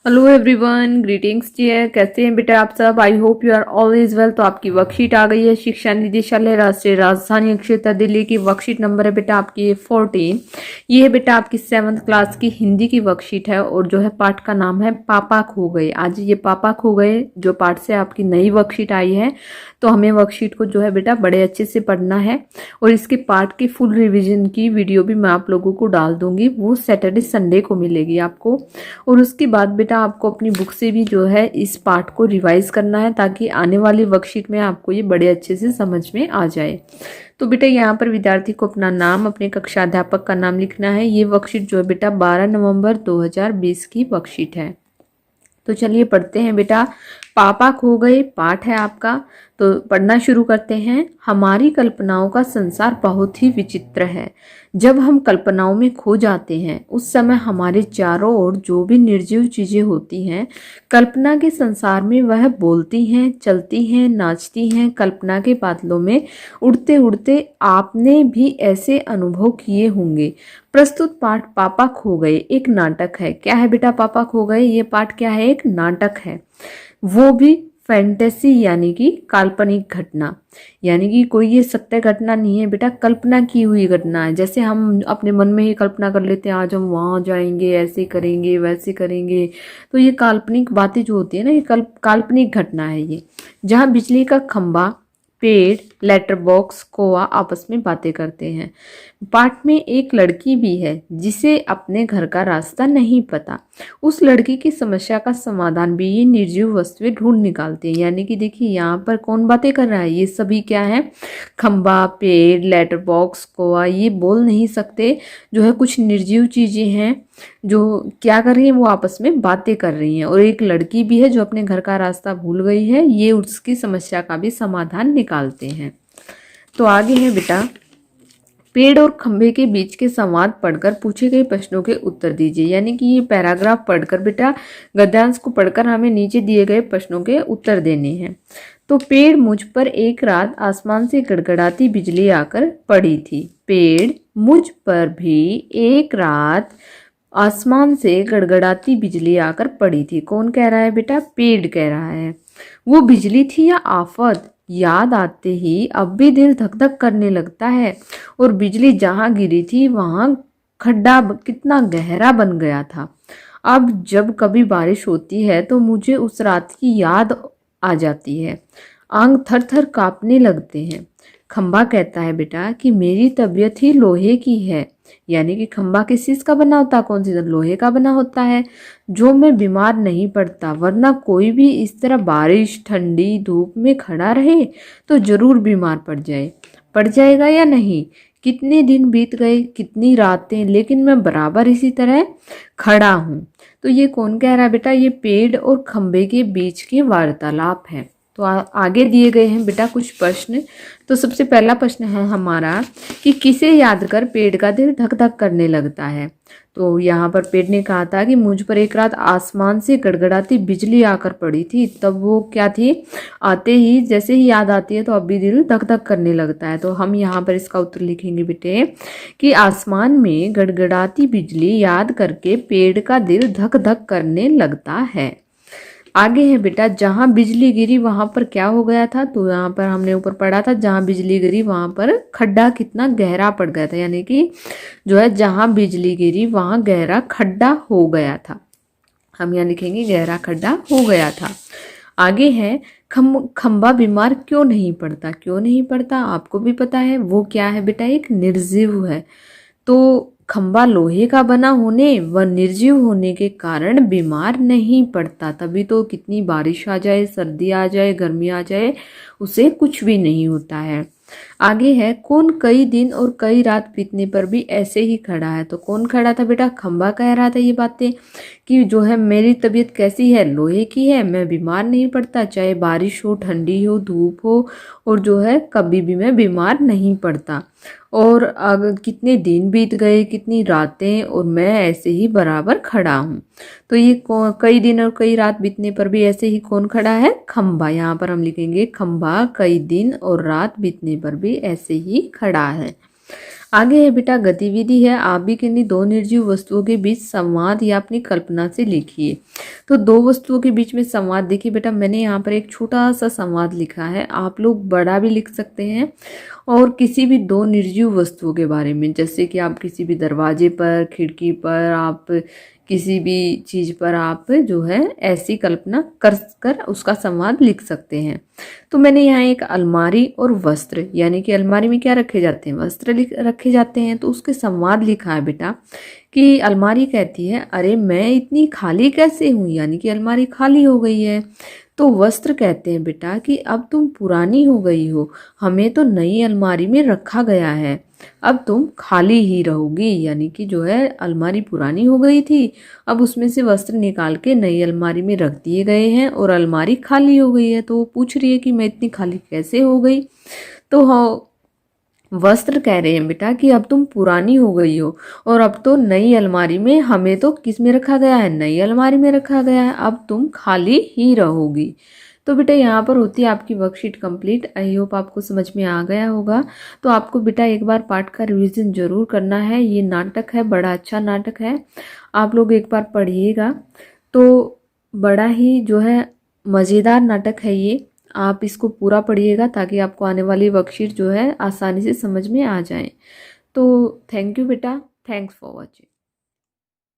Hello everyone, greetings dear. कैसे हैं बेटा आप सब? I hope you are always well. तो आपकी वर्कशीट आ गई है। शिक्षा निदेशालय राष्ट्रीय राजधानी क्षेत्र दिल्ली की वर्कशीट नंबर है बेटा आपकी 14। ये है बेटा आपकी 7th क्लास की हिंदी की वर्कशीट है और जो है पाठ का नाम है पापा खो गए। आज ये पापा खो गए जो पाठ से आपकी नई वर्कशीट आई है, तो हमें वर्कशीट को जो है बेटा बड़े अच्छे से पढ़ना है और इसके पाठ की फुल रिविजन की वीडियो भी मैं आप लोगों को डाल दूंगी। वो सैटरडे संडे को मिलेगी आपको। और उसके बाद बेटा आपको अपनी बुक से भी जो है इस पार्ट को रिवाइज करना है ताकि आने वाली वर्कशीट में आपको ये बड़े अच्छे से समझ में आ जाए। तो बेटा यहाँ पर विद्यार्थी को अपना नाम, अपने कक्षा अध्यापक का नाम लिखना है। ये वर्कशीट जो है बेटा 12 नवंबर 2020 की वर्कशीट है। तो चलिए पढ़ते हैं बेटा। पापा खो गए पाठ है आपका, तो पढ़ना शुरू करते हैं। हमारी कल्पनाओं का संसार बहुत ही विचित्र है। जब हम कल्पनाओं में खो जाते हैं उस समय हमारे चारों ओर जो भी निर्जीव चीजें होती हैं कल्पना के संसार में वह बोलती हैं, चलती हैं, नाचती हैं। कल्पना के बादलों में उड़ते उड़ते आपने भी ऐसे अनुभव किए होंगे। प्रस्तुत पाठ पापा खो गए एक नाटक है। क्या है बेटा पापा खो गए? ये पाठ क्या है? एक नाटक है, वो भी फैंटेसी यानी कि काल्पनिक घटना। यानी कि कोई ये सत्य घटना नहीं है बेटा, कल्पना की हुई घटना है। जैसे हम अपने मन में ही कल्पना कर लेते हैं आज हम वहाँ जाएंगे, ऐसे करेंगे, वैसे करेंगे। तो ये काल्पनिक बातें जो होती है ना, ये काल्पनिक घटना है ये। जहाँ बिजली का खंभा, पेड़, लेटर बॉक्स, कौवा आपस में बातें करते हैं। पाठ में एक लड़की भी है जिसे अपने घर का रास्ता नहीं पता। उस लड़की की समस्या का समाधान भी ये निर्जीव वस्तुएं ढूंढ निकालते हैं। यानी कि देखिए यहाँ पर कौन बातें कर रहा है? ये सभी क्या है? खंबा, पेड़, लेटर बॉक्स, कौवा। ये बोल नहीं सकते, जो है कुछ निर्जीव चीजें हैं जो क्या कर रही हैं, वो आपस में बातें कर रही हैं। और एक लड़की भी है जो अपने घर का रास्ता भूल गई है। ये उसकी समस्या का भी समाधान निकालते हैं। तो आगे है बेटा, पेड़ और खंभे के बीच के संवाद पढ़कर पूछे गए प्रश्नों के उत्तर दीजिए। यानी कि ये पैराग्राफ पढ़कर बेटा, गद्यांश को पढ़कर हमें नीचे दिए गए प्रश्नों के उत्तर देने हैं। तो पेड़ मुझ पर एक रात आसमान से गड़गड़ाती बिजली आकर पड़ी थी। पेड़ मुझ पर भी एक रात आसमान से गड़गड़ाती बिजली आकर पड़ी थी। कौन कह रहा है बेटा? पेड़ कह रहा है। वो बिजली थी या आफत? याद आते ही अब भी दिल धक धक करने लगता है। और बिजली जहां गिरी थी वहां खड्डा कितना गहरा बन गया था। अब जब कभी बारिश होती है तो मुझे उस रात की याद आ जाती है। आंग थर थर कांपने लगते हैं। खंबा कहता है बेटा कि मेरी तबीयत ही लोहे की है। यानी कि खंबा किस चीज का बना होता है? कौन सी? लोहे का बना होता है। जो मैं बीमार नहीं पड़ता, वरना कोई भी इस तरह बारिश, ठंडी धूप में खड़ा रहे तो जरूर बीमार पड़ जाए। पड़ जाएगा या नहीं? कितने दिन बीत गए, कितनी रातें, लेकिन मैं बराबर इसी तरह खड़ा हूं। तो ये कौन कह रहा है बेटा? ये पेड़ और खंबे के बीच की वार्तालाप है। तो आगे दिए गए हैं बेटा कुछ प्रश्न। तो सबसे पहला प्रश्न है हमारा कि किसे याद कर पेड़ का दिल धक धक करने लगता है। तो यहाँ पर पेड़ ने कहा था कि मुझ पर एक रात आसमान से गड़गड़ाती बिजली आकर पड़ी थी। तब वो क्या थी? आते ही जैसे ही याद आती है तो अब भी दिल धक धक करने लगता है। तो हम यहाँ पर इसका उत्तर लिखेंगे बेटे कि आसमान में गड़गड़ाती बिजली याद करके पेड़ का दिल धक धक करने लगता है। आगे है बेटा, जहां बिजली गिरी वहां पर क्या हो गया था? तो यहाँ पर हमने ऊपर पढ़ा था जहां बिजली गिरी वहां पर खड्डा कितना गहरा पड़ गया था। यानी कि जो है जहां बिजली गिरी वहां गहरा खड्डा हो गया था। हम यहाँ लिखेंगे गहरा खड्डा हो गया था। आगे है खंबा बीमार क्यों नहीं पड़ता? क्यों नहीं पड़ता आपको भी पता है। वो क्या है बेटा? एक निर्जीव है। तो खंबा लोहे का बना होने व निर्जीव होने के कारण बीमार नहीं पड़ता। तभी तो कितनी बारिश आ जाए, सर्दी आ जाए, गर्मी आ जाए, उसे कुछ भी नहीं होता है। आगे है, कौन कई दिन और कई रात बीतने पर भी ऐसे ही खड़ा है? तो कौन खड़ा था बेटा? खंबा कह रहा था ये बातें कि जो है मेरी तबीयत कैसी है? लोहे की है, मैं बीमार नहीं पड़ता, चाहे बारिश हो, ठंडी हो, धूप हो, और जो है कभी भी मैं बीमार नहीं पड़ता। और अगर कितने दिन बीत गए, कितनी रातें, और मैं ऐसे ही बराबर खड़ा हूँ। तो ये कई दिन और कई रात बीतने पर भी ऐसे ही कौन खड़ा है? खंबा। यहाँ पर हम लिखेंगे खंबा कई दिन और रात बीतने पर भी ऐसे ही खड़ा है। आगे है बेटा गतिविधि है, आप भी किन्हीं दो निर्जीव वस्तुओं के बीच संवाद या अपनी कल्पना से लिखिए। तो दो वस्तुओं के बीच में संवाद, देखिए बेटा मैंने यहाँ पर एक छोटा सा संवाद लिखा है, आप लोग बड़ा भी लिख सकते हैं। और किसी भी दो निर्जीव वस्तुओं के बारे में, जैसे कि आप किसी भी दरवाजे पर, खिड़की पर, आप किसी भी चीज़ पर आप जो है ऐसी कल्पना कर उसका संवाद लिख सकते हैं। तो मैंने यहाँ एक अलमारी और वस्त्र, यानी कि अलमारी में क्या रखे जाते हैं, वस्त्र रखे जाते हैं, तो उसके संवाद लिखा है बेटा कि अलमारी कहती है अरे मैं इतनी खाली कैसे हूँ, यानी कि अलमारी खाली हो गई है। तो वस्त्र कहते हैं बेटा कि अब तुम पुरानी हो गई हो, हमें तो नई अलमारी में रखा गया है, अब तुम खाली ही रहोगी, यानी कि जो है अलमारी पुरानी हो गई थी, अब उसमें से वस्त्र निकाल के नई अलमारी में रख दिए गए हैं और अलमारी खाली हो गई है। तो वो पूछ रही है कि मैं इतनी खाली कैसे हो गई। तो वस्त्र कह रहे हैं बेटा कि अब तुम पुरानी हो गई हो और अब तो नई अलमारी में, हमें तो किस में रखा गया है, नई अलमारी में रखा गया है, अब तुम खाली ही रहोगी। तो बेटा यहाँ पर होती है आपकी वर्कशीट कंप्लीट। आई होप आपको समझ में आ गया होगा। तो आपको बेटा एक बार पाठ का रिवीजन जरूर करना है। ये नाटक है, बड़ा अच्छा नाटक है, आप लोग एक बार पढ़िएगा। तो बड़ा ही जो है मज़ेदार नाटक है ये, आप इसको पूरा पढ़िएगा ताकि आपको आने वाली वर्कशीट जो है आसानी से समझ में आ जाए। तो थैंक यू बेटा, थैंक्स फॉर वॉचिंग।